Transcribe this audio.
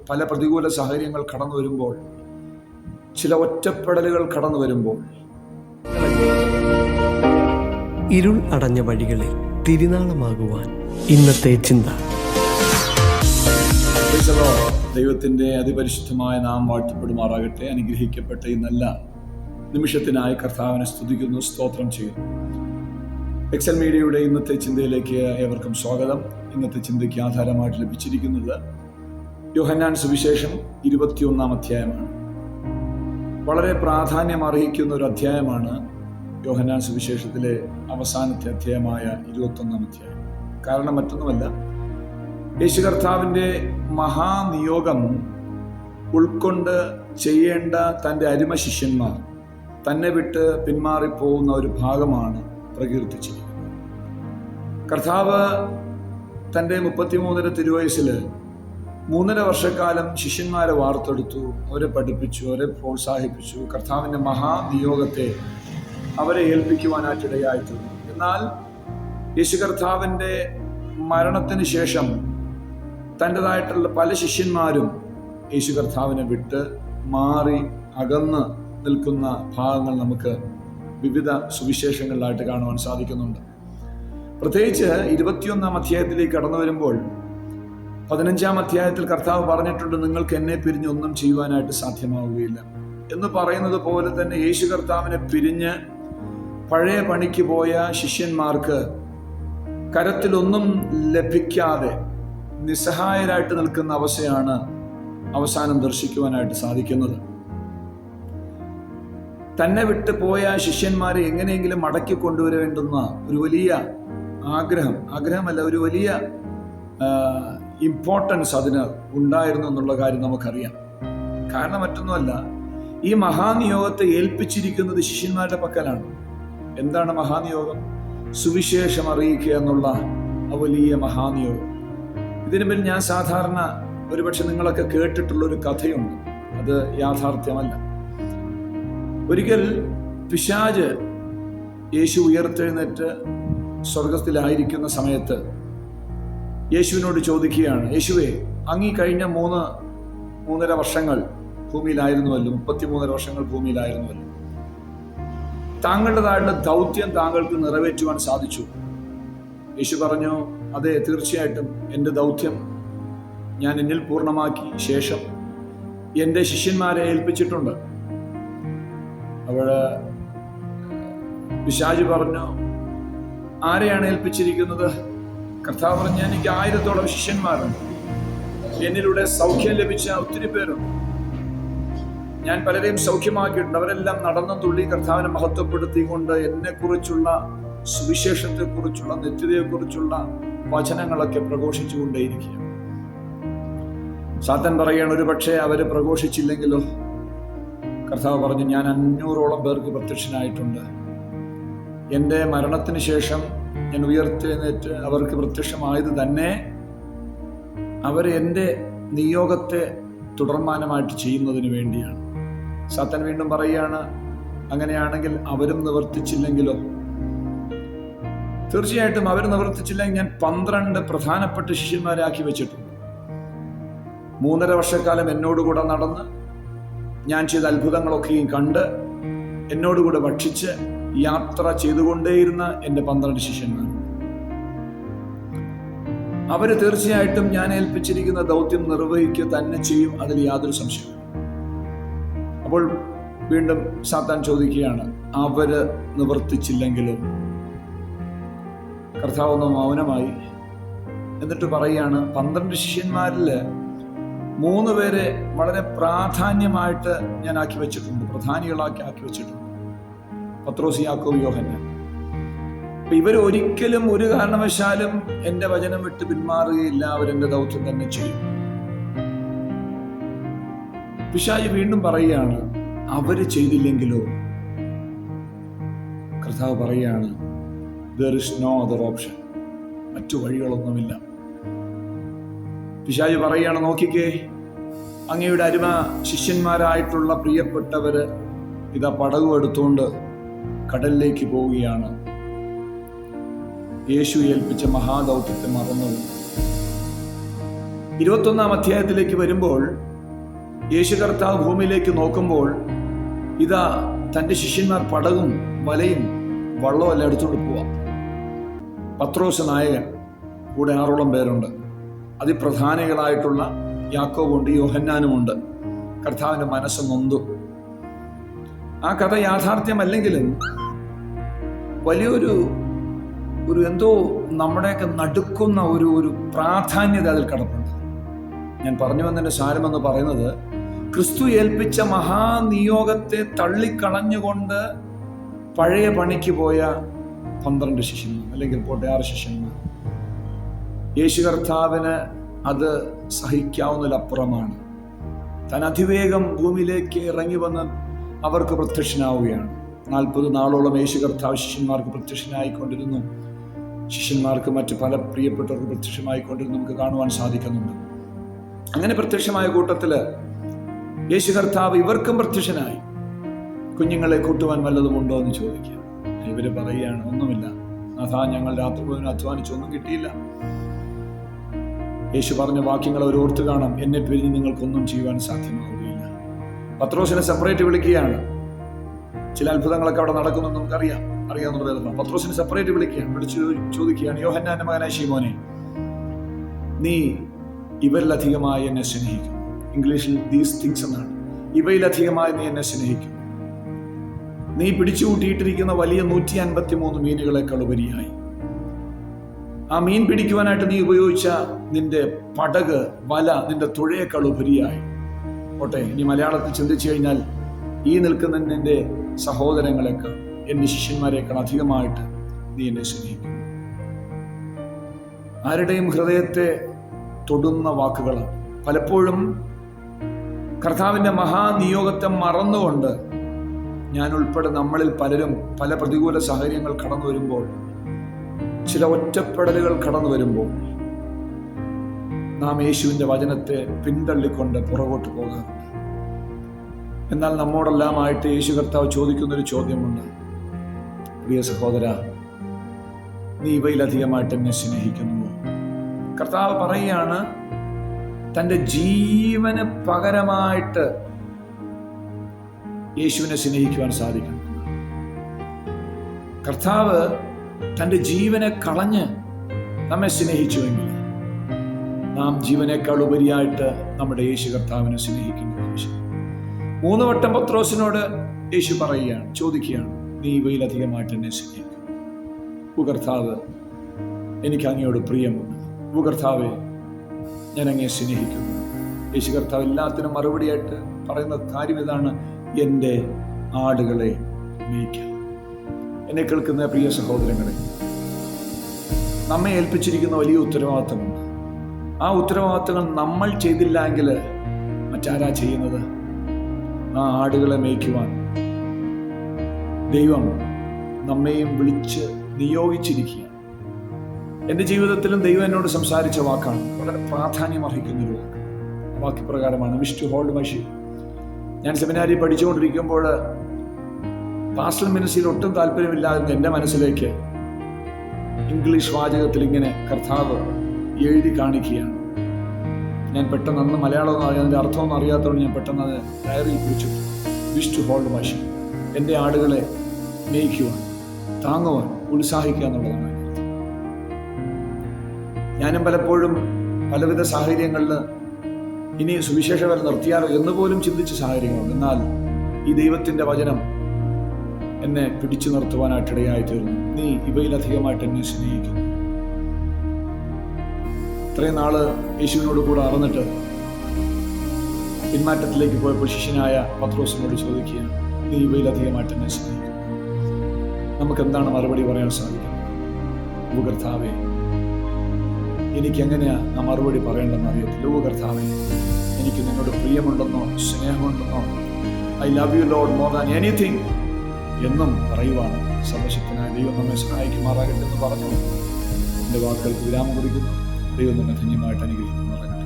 പല പ്രതികൂല സാഹചര്യങ്ങൾ കടന്നു വരുമ്പോൾ, ചില ഒറ്റപ്പെടലുകൾ കടന്നു വരുമ്പോൾ, ഇരുൾ അടഞ്ഞ വഴികളിൽ തിരുനാളമാകുവാൻ ഇന്നത്തെ ചിന്ത. ദൈവത്തിൻ്റെ അതിപരിശുദ്ധമായ നാം വാഴ്ത്തപ്പെടുമാറാകട്ടെ. അനുഗ്രഹിക്കപ്പെട്ട ഈ നല്ല നിമിഷത്തിനായി കർത്താവിനെ സ്തുതിക്കുന്നു, സ്തോത്രം ചെയ്യുന്നു. എക്സൽ മീഡിയയുടെ ഇന്നത്തെ ചിന്തയിലേക്ക് ഏവർക്കും സ്വാഗതം. ഇന്നത്തെ ചിന്തയ്ക്ക് ആധാരമായിട്ട് ലഭിച്ചിരിക്കുന്നത് യോഹന്നാൻ സുവിശേഷം 21 അധ്യായമാണ്. വളരെ പ്രാധാന്യം അർഹിക്കുന്ന ഒരു അധ്യായമാണ് യോഹന്നാൻ സുവിശേഷത്തിലെ അവസാനത്തെ അധ്യായമായ 21 അധ്യായം. കാരണം മറ്റൊന്നുമല്ല, യേശു കർത്താവിൻ്റെ മഹാനിയോഗം ഉൾക്കൊണ്ട് ചെയ്യേണ്ട തൻ്റെ അരിമ ശിഷ്യന്മാർ തന്നെ വിട്ട് പിന്മാറിപ്പോകുന്ന ഒരു ഭാഗമാണ് പ്രകീർത്തിച്ചിരിക്കുന്നത്. കർത്താവ് തൻ്റെ 33 തിരുവയസ്സിൽ 3.5 വർഷക്കാലം ശിഷ്യന്മാരെ വാർത്തെടുത്തു, അവരെ പഠിപ്പിച്ചു, അവരെ പ്രോത്സാഹിപ്പിച്ചു. കർത്താവിൻ്റെ മഹാനിയോഗത്തെ അവരെ ഏൽപ്പിക്കുവാനായിട്ടിടയായി തീർന്നു. എന്നാൽ യേശു കർത്താവിൻ്റെ മരണത്തിന് ശേഷം തൻ്റെതായിട്ടുള്ള പല ശിഷ്യന്മാരും യേശു കർത്താവിനെ വിട്ട് മാറി അകന്ന് നിൽക്കുന്ന ഭാഗങ്ങൾ നമുക്ക് വിവിധ സുവിശേഷങ്ങളിലായിട്ട് കാണുവാൻ സാധിക്കുന്നുണ്ട്. പ്രത്യേകിച്ച് 21 അധ്യായത്തിലേക്ക് കടന്നു വരുമ്പോൾ 15 അധ്യായത്തിൽ കർത്താവ് പറഞ്ഞിട്ടുണ്ട്, നിങ്ങൾക്ക് എന്നെ പിരിഞ്ഞ് ഒന്നും ചെയ്യുവാനായിട്ട് സാധ്യമാവുകയില്ല എന്ന് പറയുന്നത് പോലെ തന്നെ യേശു കർത്താവിനെ പിരിഞ്ഞ് പഴയ പണിക്ക് പോയ ശിഷ്യന്മാർക്ക് കരത്തിലൊന്നും ലഭിക്കാതെ നിസ്സഹായരായിട്ട് നിൽക്കുന്ന അവസ്ഥയാണ് അവസാനം ദർശിക്കുവാനായിട്ട് സാധിക്കുന്നത്. തന്നെ വിട്ട് പോയ ശിഷ്യന്മാരെ എങ്ങനെയെങ്കിലും മടക്കി കൊണ്ടുവരേണ്ടുന്ന ഒരു വലിയ ആഗ്രഹമല്ല, ഒരു വലിയ ഇമ്പോർട്ടൻസ് അതിന് ഉണ്ടായിരുന്നു എന്നുള്ള കാര്യം നമുക്കറിയാം. കാരണം മറ്റൊന്നുമല്ല, ഈ മഹാനിയോഗത്തെ ഏൽപ്പിച്ചിരിക്കുന്നത് ശിഷ്യന്മാരുടെ പക്കലാണ്. എന്താണ് മഹാനിയോഗം? സുവിശേഷം അറിയിക്കുക എന്നുള്ള വലിയ മഹാനിയോഗം. ഇതിനു മുന്നിൽ ഞാൻ സാധാരണ ഒരുപക്ഷെ നിങ്ങളൊക്കെ കേട്ടിട്ടുള്ളൊരു കഥയുണ്ട്, അത് യാഥാർത്ഥ്യമല്ല. ഒരിക്കൽ പിശാച് യേശു ഉയർത്തെഴുന്നേറ്റ് സ്വർഗത്തിലായിരിക്കുന്ന സമയത്ത് യേശുവിനോട് ചോദിക്കുകയാണ്, യേശുവേ, അങ്ങീ കഴിഞ്ഞ 3.5 വർഷങ്ങൾ ഭൂമിയിലായിരുന്നുവല്ലോ, 33 വർഷങ്ങൾ ഭൂമിയിലായിരുന്നുവല്ലോ, താങ്കളുടേതായിട്ടുള്ള ദൗത്യം താങ്കൾക്ക് നിറവേറ്റുവാൻ സാധിച്ചു? യേശു പറഞ്ഞു, അതെ, തീർച്ചയായിട്ടും എൻ്റെ ദൗത്യം ഞാൻ എന്നിൽ പൂർണ്ണമാക്കി ശേഷം എൻ്റെ ശിഷ്യന്മാരെ ഏൽപ്പിച്ചിട്ടുണ്ട്. അവിടെ പിശാച് പറഞ്ഞു, ആരെയാണ് ഏൽപ്പിച്ചിരിക്കുന്നത്? കർത്താവ് പറഞ്ഞു, എനിക്ക് 1000-ഓളം ശിഷ്യന്മാരുണ്ട്, എന്നിലൂടെ സൗഖ്യം ലഭിച്ച ഒത്തിരി പേരുണ്ട്, ഞാൻ പലരെയും സൗഖ്യമാക്കിയിട്ടുണ്ട്. അവരെല്ലാം നടന്നും തുള്ളി കർത്താവിനെ മഹത്വപ്പെടുത്തിക്കൊണ്ട് എന്നെക്കുറിച്ചുള്ള സുവിശേഷത്തെക്കുറിച്ചുള്ള നിത്യതയെക്കുറിച്ചുള്ള വചനങ്ങളൊക്കെ പ്രഘോഷിച്ചുകൊണ്ടേയിരിക്കുക. സാത്താൻ പറയുകയാണ്, ഒരു പക്ഷേ അവര് പ്രഘോഷിച്ചില്ലെങ്കിലോ? കർത്താവ് പറഞ്ഞു, ഞാൻ 500-ഓളം പേർക്ക് പ്രത്യക്ഷനായിട്ടുണ്ട്. എൻ്റെ മരണത്തിന് ശേഷം ഞാൻ ഉയർത്തെഴുന്നേറ്റ് അവർക്ക് പ്രത്യക്ഷമായത് തന്നെ അവർ എൻ്റെ നിയോഗത്തെ തുടർമാനമായിട്ട് ചെയ്യുന്നതിന് വേണ്ടിയാണ്. സാത്താൻ വീണ്ടും പറയുകയാണ്, അങ്ങനെയാണെങ്കിൽ അവരും നിവർത്തിച്ചില്ലെങ്കിലോ? തീർച്ചയായിട്ടും അവർ നിവർത്തിച്ചില്ലെങ്കിൽ ഞാൻ 12 പ്രധാനപ്പെട്ട ശിഷ്യന്മാരെ ആക്കി വെച്ചിട്ടുണ്ട്. 3.5 വർഷക്കാലം എന്നോടുകൂടെ നടന്ന് ഞാൻ ചെയ്ത അത്ഭുതങ്ങളൊക്കെയും കണ്ട് എന്നോടുകൂടെ ഭക്ഷിച്ച് യാത്ര ചെയ്തുകൊണ്ടേയിരുന്ന എൻ്റെ 12 ശിഷ്യന്മാർ, അവര് തീർച്ചയായിട്ടും ഞാൻ ഏൽപ്പിച്ചിരിക്കുന്ന ദൗത്യം നിർവഹിക്കുക തന്നെ ചെയ്യും, അതിൽ യാതൊരു സംശയവും. അപ്പോൾ വീണ്ടും സാത്താൻ ചോദിക്കുകയാണ്, അവര് നിവർത്തിച്ചില്ലെങ്കിലും? കർത്താവ് ഒന്ന് മൗനമായി. എന്നിട്ട് പറയുകയാണ്, 12 ശിഷ്യന്മാരിൽ 3 പേരെ വളരെ പ്രാധാന്യമായിട്ട് ഞാൻ ആക്കി വെച്ചിട്ടുണ്ട്, പ്രധാനികളാക്കി ആക്കി വെച്ചിട്ടുണ്ട്, പത്രോസ്, യാക്കോബ്, യോഹന്നാൻ. ഇവർ ഒരിക്കലും ഒരു കാരണവശാലും എൻ്റെ വചനം വിട്ട് പിന്മാറുകയില്ല, അവരെൻ്റെ ദൗത്യം തന്നെ ചെയ്യും. പിശാച് വീണ്ടും പറയുകയാണ്, അവര് ചെയ്തില്ലെങ്കിലോ? കർത്താവ് പറയുകയാണ്, there is no other option, മറ്റു വഴികളൊന്നുമില്ല. പിശാച് പറയുകയാണ്, നോക്കിക്കേ, അങ്ങയുടെ അരുമ ശിഷ്യന്മാരായിട്ടുള്ള പ്രിയപ്പെട്ടവര് ഇതാ പടകും എടുത്തുകൊണ്ട് കടലിലേക്ക് പോവുകയാണ്. യേശു ഏൽപ്പിച്ച മഹാദൗത്യത്തെ മറന്നു. 21 അധ്യായത്തിലേക്ക് വരുമ്പോൾ യേശു കർത്താവ് ഭൂമിയിലേക്ക് നോക്കുമ്പോൾ ഇതാ തൻ്റെ ശിഷ്യന്മാർ പടകും വലയും വള്ളവും എല്ലാം എടുത്തുകൊണ്ട് പോവാം. പത്രോസ് നായകൻ, കൂടെ 6ഓളം പേരുണ്ട്. അതിപ്രധാനികളായിട്ടുള്ള യാക്കോബുണ്ട്, യോഹന്നാനുമുണ്ട്. കർത്താവിൻ്റെ മനസ്സ് നൊന്തു. ആ കഥ യാഥാർത്ഥ്യമല്ലെങ്കിലും വലിയൊരു എന്തോ നമ്മുടെയൊക്കെ നടുക്കുന്ന ഒരു പ്രാധാന്യത അതിൽ കിടപ്പുണ്ട്. ഞാൻ പറഞ്ഞു വന്നതിൻ്റെ സാരമെന്ന് പറയുന്നത്, ക്രിസ്തു ഏൽപ്പിച്ച മഹാനിയോഗത്തെ തള്ളിക്കളഞ്ഞുകൊണ്ട് പഴയ പണിക്ക് പോയ 12 ശിഷ്യന്മാർ, അല്ലെങ്കിൽ പോട്ടെ 6 ശിഷ്യന്മാർ. യേശു കർത്താവിന് അത് സഹിക്കാവുന്നതിലപ്പുറമാണ്. താൻ അതിവേഗം ഭൂമിയിലേക്ക് ഇറങ്ങി വന്ന് അവർക്ക് പ്രത്യക്ഷനാവുകയാണ്. 40 നാളോളം യേശു കർത്താവ് ശിഷ്യന്മാർക്ക് പ്രത്യക്ഷനായിക്കൊണ്ടിരുന്നു. ശിഷ്യന്മാർക്ക് മറ്റ് പല പ്രിയപ്പെട്ടവർക്ക് പ്രത്യക്ഷമായിക്കൊണ്ടിരുന്നു നമുക്ക് കാണുവാൻ സാധിക്കുന്നുണ്ട്. അങ്ങനെ പ്രത്യക്ഷമായ കൂട്ടത്തില് യേശു കർത്താവ് ഇവർക്കും പ്രത്യക്ഷനായി. കുഞ്ഞുങ്ങളെ കൂട്ടുവാൻ വല്ലതുമുണ്ടോ എന്ന് ചോദിക്കുക. ഇവര് പറയുകയാണ്, ഒന്നുമില്ല അതാ, ഞങ്ങൾ രാത്രി മുഴുവൻ അധ്വാനിച്ചൊന്നും കിട്ടിയില്ല. യേശു പറഞ്ഞ വാക്യങ്ങൾ അവർ ഓർത്തു കാണാം, എന്നെ പിരിഞ്ഞ് നിങ്ങൾക്കൊന്നും ചെയ്യുവാൻ സാധ്യമാവുകയില്ല. പത്രോസിനെ സെപ്പറേറ്റ് വിളിക്കുകയാണ്. ചില അത്ഭുതങ്ങളൊക്കെ അവിടെ നടക്കുന്നു അറിയാവുന്ന പറയുന്നത്. പത്രോസിനെ സെപ്പറേറ്റ് വിളിക്കുകയാണ്, വിളിച്ചു ചോദിക്കുകയാണ്, യോഹന്നാന്റെ മകനായ ശീമോനെ, നീ ഇവരിലധികമായി എന്നെ സ്നേഹിക്കുന്നു. ഇംഗ്ലീഷിൽ ദീസ് തിങ്സ് എന്നാണ്. ഇവയിലധികമായി നീ എന്നെ സ്നേഹിക്കുന്നു. നീ പിടിച്ചുകൂട്ടിയിട്ടിരിക്കുന്ന വലിയ 153 മീനുകളെക്കാൾ ഉപരിയായി, ആ മീൻ പിടിക്കുവാനായിട്ട് നീ ഉപയോഗിച്ച നിന്റെ പടക്, വല, നിന്റെ തുഴയേക്കാൾ ഉപരിയായി. ഓട്ടെ, ഇനി മലയാളത്തിൽ ചിന്തിച്ചു കഴിഞ്ഞാൽ, ഈ നിൽക്കുന്ന നിന്റെ സഹോദരങ്ങളെക്കാൾ, എന്റെ ശിഷ്യന്മാരെക്കാൾ അധികമായിട്ട് നീ എന്നെ സ്നേഹിക്കുന്നു. ആരുടെയും ഹൃദയത്തെ തൊടുന്ന വാക്കുകളാണ്. പലപ്പോഴും കർത്താവിന്റെ മഹാനിയോഗത്തെ മറന്നുകൊണ്ട് ഞാൻ ഉൾപ്പെടെ നമ്മളിൽ പലരും പല പ്രതികൂല സാഹചര്യങ്ങൾ കടന്നു വരുമ്പോൾ, ചില ഒറ്റപ്പെടലുകൾ കടന്നു വരുമ്പോൾ നാം യേശുവിൻ്റെ വചനത്തെ പിന്തള്ളിക്കൊണ്ട് പുറകോട്ട് പോകാറുണ്ട്. എന്നാൽ നമ്മോടെല്ലാമായിട്ട് യേശു കർത്താവ് ചോദിക്കുന്നൊരു ചോദ്യമുണ്ട്, പ്രിയ സഹോദര, നീ ഇവയിലധികമായിട്ട് എന്നെ സ്നേഹിക്കുന്നുവോ? കർത്താവ് പറയുകയാണ്, തൻ്റെ ജീവന് പകരമായിട്ട് യേശുവിനെ സ്നേഹിക്കുവാൻ സാധിക്കണം. കർത്താവ് തൻ്റെ ജീവനെ കളഞ്ഞ് നമ്മെ സ്നേഹിച്ചുവെങ്കിൽ നാം ജീവനേക്കാൾ ഉപരിയായിട്ട് നമ്മുടെ യേശു കർത്താവിനെ സ്നേഹിക്കേണ്ട ആവശ്യം. 3 വട്ടം പത്രോസിനോട് യേശു പറയുകയാണ്, ചോദിക്കുകയാണ്, നീ ഇവയിലധികമായിട്ട് എന്നെ സ്നേഹിക്കും. കർത്താവ്, എനിക്ക് അങ്ങയോട് പ്രിയമുണ്ട്. കർത്താവെ, ഞാൻ അങ്ങയെ സ്നേഹിക്കുന്നു. യേശു കർത്താവ് എല്ലാത്തിനും മറുപടിയായിട്ട് പറയുന്ന കാര്യം ഇതാണ്, എൻ്റെ ആടുകളെ മേയ്ക്കാം. എന്നെ കേൾക്കുന്ന പ്രിയ സഹോദരങ്ങളെ, നമ്മെ ഏൽപ്പിച്ചിരിക്കുന്ന വലിയ ഉത്തരവാദിത്തമുണ്ട്. ആ ഉത്തരവാദിത്തങ്ങൾ നമ്മൾ ചെയ്തില്ല എങ്കിൽ മറ്റാരാ ചെയ്യുന്നത്? ആ ആടുകളെ മേയ്ക്കുവാൻ ദൈവം നമ്മെയും വിളിച്ച് നിയോഗിച്ചിരിക്കുക. എൻ്റെ ജീവിതത്തിലും ദൈവം എന്നോട് സംസാരിച്ച വാക്കാണ്, വളരെ പ്രാധാന്യം അർഹിക്കുന്നൊരു വാക്ക്. വാക്യപ്രകാരമാണ്, wish to hold my sheep. ഞാൻ സെമിനാരി പഠിച്ചുകൊണ്ടിരിക്കുമ്പോൾ പാസ്റ്റൽ മിനിസ്ട്രിയിൽ ഒട്ടും താല്പര്യമില്ലാതെ എൻ്റെ മനസ്സിലേക്ക് ഇംഗ്ലീഷ് വാചകത്തിൽ ഇങ്ങനെ കർത്താവ് എഴുതി കാണിക്കുകയാണ്. ഞാൻ പെട്ടെന്ന്, അന്ന് മലയാളമൊന്നും അറിയാതെ അർത്ഥമൊന്നും അറിയാത്തതുകൊണ്ട് ഞാൻ പെട്ടെന്ന് അത് ഡയറിയിൽ കുറിച്ചു, wish to hold my sheep. എൻ്റെ ആടുകളെ മേയ്ക്കുവാൻ, താങ്ങുവാൻ, ഉത്സാഹിക്കുക എന്നുള്ളതാണ്. ഞാനും പലപ്പോഴും പലവിധ സാഹചര്യങ്ങളിൽ ഇനി സുവിശേഷ വരെ നിർത്തിയാലോ എന്ന് പോലും ചിന്തിച്ച സാഹചര്യങ്ങളുണ്ട്. എന്നാൽ ഈ ദൈവത്തിൻ്റെ വചനം എന്നെ പിടിച്ചു നിർത്തുവാനായിട്ടിടയായി തീർന്നു. നീ ഇവയിലധികമായിട്ട് എന്നെ സ്നേഹിക്കുന്നു. ഇത്രയും നാള് യേശുവിനോട് കൂടെ അറിഞ്ഞിട്ട് പിന്മാറ്റത്തിലേക്ക് പോയപ്പോൾ ശിഷ്യനായ പത്രോസിനോട് ചോദിക്കുകയാണ്, നീ ഇവയിലധികമായിട്ട് എന്നെ സ്നേഹിക്കുന്നു. നമുക്ക് എന്താണ് മറുപടി പറയാൻ സാധിക്കുന്നത്? കർത്താവേ, എനിക്ക് എങ്ങനെയാ ആ മറുപടി പറയേണ്ടെന്ന് അറിയത്തില്ല. കർത്താവേ, എനിക്ക് നിന്നോട് പ്രിയമുണ്ടെന്നോ സ്നേഹമുണ്ടെന്നോ, I love you Lord more than anything എന്നും പറയുവാണ്. സർവശക്തനായ ദൈവം നമ്മെ സഹായിക്കുമാറാകട്ടെ എന്ന് പറഞ്ഞു എൻ്റെ വാക്കുകൾക്ക് വിരാമം കുറിക്കുന്നു. ദൈവം നമ്മെ ധന്യമായിട്ട് അനുഗ്രഹിക്കുമാറാകട്ടെ.